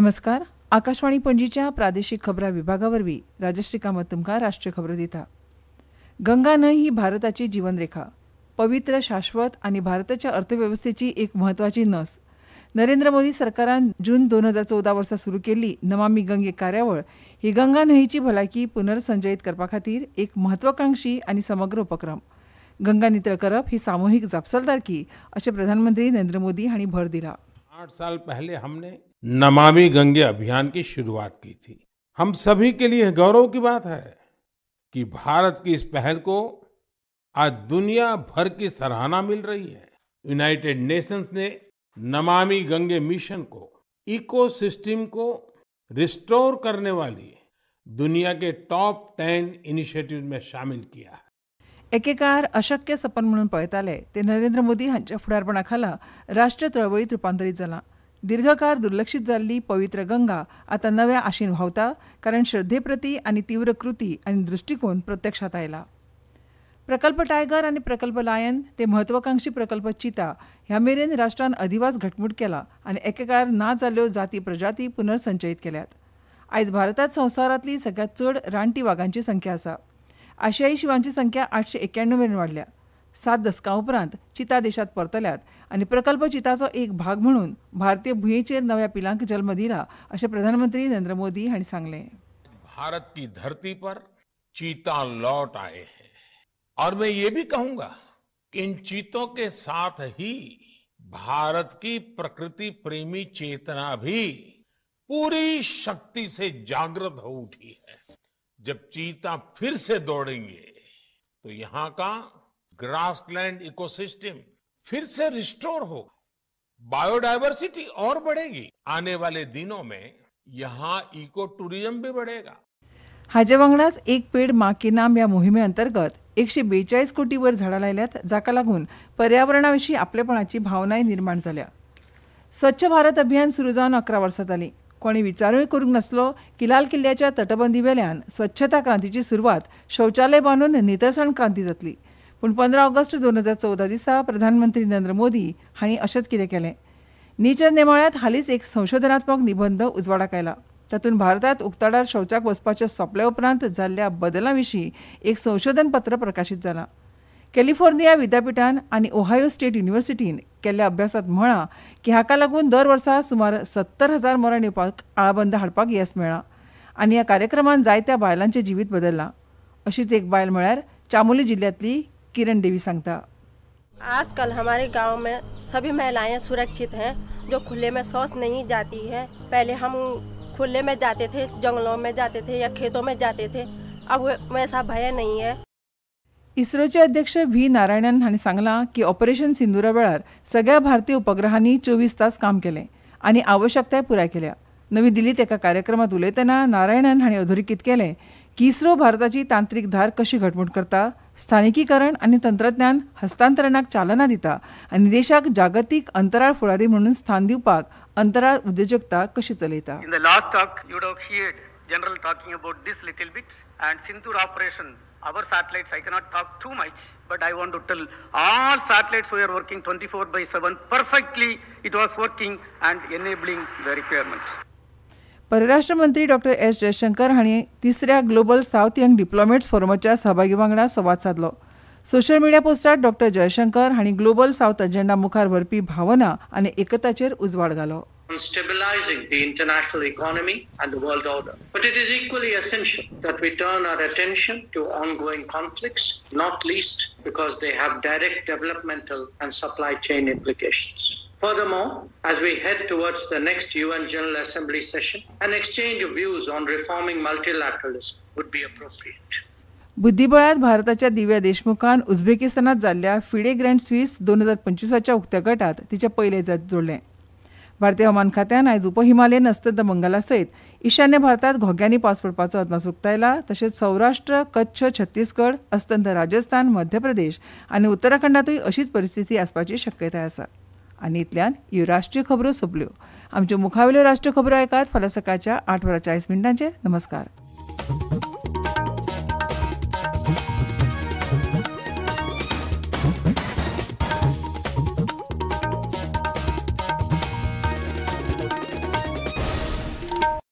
नमस्कार. आकाशवाणी पणजीच्या प्रादेशीक खबरां विभागावरवीं राजश्री कामत तुमकां राष्ट्रीय खबरो दिता. गंगा न्हंय ही भारताची जीवनरेखा, पवित्र, शाश्वत आनी भारताच्या अर्थवेवस्थेची एक म्हत्वाची नस. नरेंद्र मोदी सरकारान जून 2014 वर्सा सुरू केल्ली नमामि गंगे कार्यावळ ही गंगा न्हंयची भलायकी पुनर्संचयीत करपा खातीर एक म्हत्वाकांक्षी आनी समग्र उपक्रम. गंगा नितळ करप ही सामुहीक जापसालदारकी अशें प्रधानमंत्री नरेंद्र मोदी हांणी भर दिला. 8 साल पहले हमने नमामि गंगे अभियान की शुरुआत की थी. हम सभी के लिए गौरव की बात है कि भारत की इस पहल को आज दुनिया भर की सराहना मिल रही है. यूनाइटेड नेशंस ने नमामि गंगे मिशन को इकोसिस्टम को रिस्टोर करने वाली दुनिया के टॉप 10 इनिशिएटिव्स में शामिल किया है. एके काळार अशक्य सपन म्हणून पळयताले ते नरेंद्र मोदी हांच्या फुडारपणा खाला राष्ट्रीय चळवळीत रुपांतरीत जालां. दीर्घकाळ दुर्लक्षित जाल्ली पवित्र गंगा आतां नव्या आशेन व्हांवता, कारण श्रद्धेप्रती आनी तीव्र कृती आनी दृश्टिकोन प्रत्यक्षात आयला. प्रकल्प टायगर आनी प्रकल्प लायन ते म्हत्वाकांक्षी प्रकल्प चिता ह्या मेरेन राष्ट्रान अधिवास घटमूट केला आनी एके काळार ना जाल्ल्यो जाती प्रजाती पुनर्संचयीत केल्यात. आयज भारतांत संवसारांतली सगळ्यांत चड रानटी वाघांची संख्या आसा. आशियाई शिवांची संख्या 891 मेरेन वाडल्या. 7 दशकां उपरांत चिता देशांत परतल्यात आनी प्रकल्प चिताचो एक भाग म्हणून भारतीय भुंयेचेर नव्या पिलांक जल्म दिला अशें प्रधानमंत्री नरेंद्र मोदी हांणी सांगलें. भारत की धरती पर चीता लौट आए हैं और मैं ये भी कहूंगा कि इन चीतों के साथ ही भारत की प्रकृति प्रेमी चेतना भी पूरी शक्ति से जागृत हो उठी है. जब चीता फिर से दौड़ेंगे तो यहाँ का ग्रासलैंड इकोसिस्टम फिर से रिस्टोर होगा, बायोडायवर्सिटी और बढ़ेगी. आने वाले दिनों में यहाँ इको टूरिज्म भी बढ़ेगा. हाचे वांगडाच एक पेड माँ के नाम ह्या मोहिमे अंतर्गत 142 कोटी वयर झाडां लायल्यात, जाका लागून पर्यावरणा विशीं आपलेपणाची भावनाय निर्माण जाल्या. स्वच्छ भारत अभियान सुरू जावन 11 वर्सां जालीं. कोणी विचारूय करूंक नासलो की लाल किल्ल्याच्या तटबंदी वेल्यान स्वच्छता क्रांतीची सुरवात शौचालय बांदून नितळसाण क्रांती जातली. पूण 15 ऑगस्ट 2014 दिसा प्रधानमंत्री नरेंद्र मोदी हांणी अशेंच कितें केलें. नेचर नेमाळ्यांत हालींच एक संशोधनात्मक निबंध उजवाडाक आयला. तातूंत भारतांत उक्ताडार शौचाक वचपाचे सोंपले उपरांत जाल्ल्या बदलां विशीं एक संशोधन पत्र प्रकाशीत जालां. कॅलिफोर्निया विद्यापीठान आनी ओहायो स्टेट युनिव्हर्सिटीन केल्ल्या अभ्यासांत म्हळां की हाका लागून दर वर्सा सुमार 70,000 मरण येवपाक आळाबंद हाडपाक येस मेळ्ळां आनी ह्या कार्यक्रमान जायत्या बायलांचें जिवीत बदल्लां. अशीच एक बायल म्हळ्यार चामोली जिल्ल्यांतली किरण देवी सांगता. आजकल हमारे गांव में सभी महिलाएं सुरक्षित हैं, जो खुले में शौच नहीं जाती हैं. पहले हम खुले में जाते थे, जंगलों में जाते थे या खेतों में जाते थे. अब वैसा भय नहीं है. इस्रोचे अध्यक्ष व्ही नारायणन हांणी सांगलां की ऑपरेशन सिंदुरा वेळार सगळ्या भारतीय उपग्रहांनी 24 तास काम केलें आनी आवश्यकताय पुराय केल्या. नवी दिल्लीत एका कार्यक्रमात उलयतना नारायणन हांणी अधोरेखित केलें की इस्रो भारताची तांत्रीक धार कशी घटमूट करता, स्थानिकीकरण आनी तंत्रज्ञान हस्तांतरणाक चालना दिता आनी देशाक जागतीक अंतराळ फुडारी म्हणून स्थान दिवपाक अंतराळ उद्योजकता कशी चलयता. In the last talk you would have heard general talking about this little bit and Sindoor operation. Our satellites, I cannot talk too much, but I want to tell all satellites were working 24/7 perfectly. It was working and enabling the requirement. परराष्ट्र मंत्री doctor S Jaishankar हांणी तिसऱ्या global south young डिप्लोमॅट्स फोरमाच्या सहभागी वांगडा संवाद साधलो. Social media पोस्टार doctor Jaishankar हांणी global south agenda मुखार व्हरपी भावना आनी एकताचेर उजवाड घालो. Stabilizing the international economy and the world order. But it is equally essential that we turn our attention to ongoing conflicts, not least because they have direct developmental and supply chain implications. Furthermore, as we head towards the next UN General Assembly session, an exchange of views on reforming multilateralism would be appropriate. बुद्धिबळांत भारताच्या दिव्या देशमुखान उझबेकिस्तानात जाल्ल्या FIDE grand Swiss 2025च्या उक्त्या गटात तिचे पयले जत जोडलें. भारतीय हवामान खात्यान आयज उपहिमालयन अस्तंत बंगाला सयत ईशान्य भारतांत घोग्यांनी पावस पडपाचो अदमास उक्तायला. तशेंच सौराष्ट्र, कच्छ, छत्तीसगड, अस्तंत राजस्थान, मध्य प्रदेश आनी उत्तराखंडातूय अशीच परिस्थिती आसपाची शक्यताय आसा. आनी इतल्यान ह्यो राष्ट्रीय खबरो सोंपल्यो. आमच्यो मुखावेल्यो राष्ट्रीय खबरो आयकात फाल्यां सकाळच्या 8:40 नमस्कार.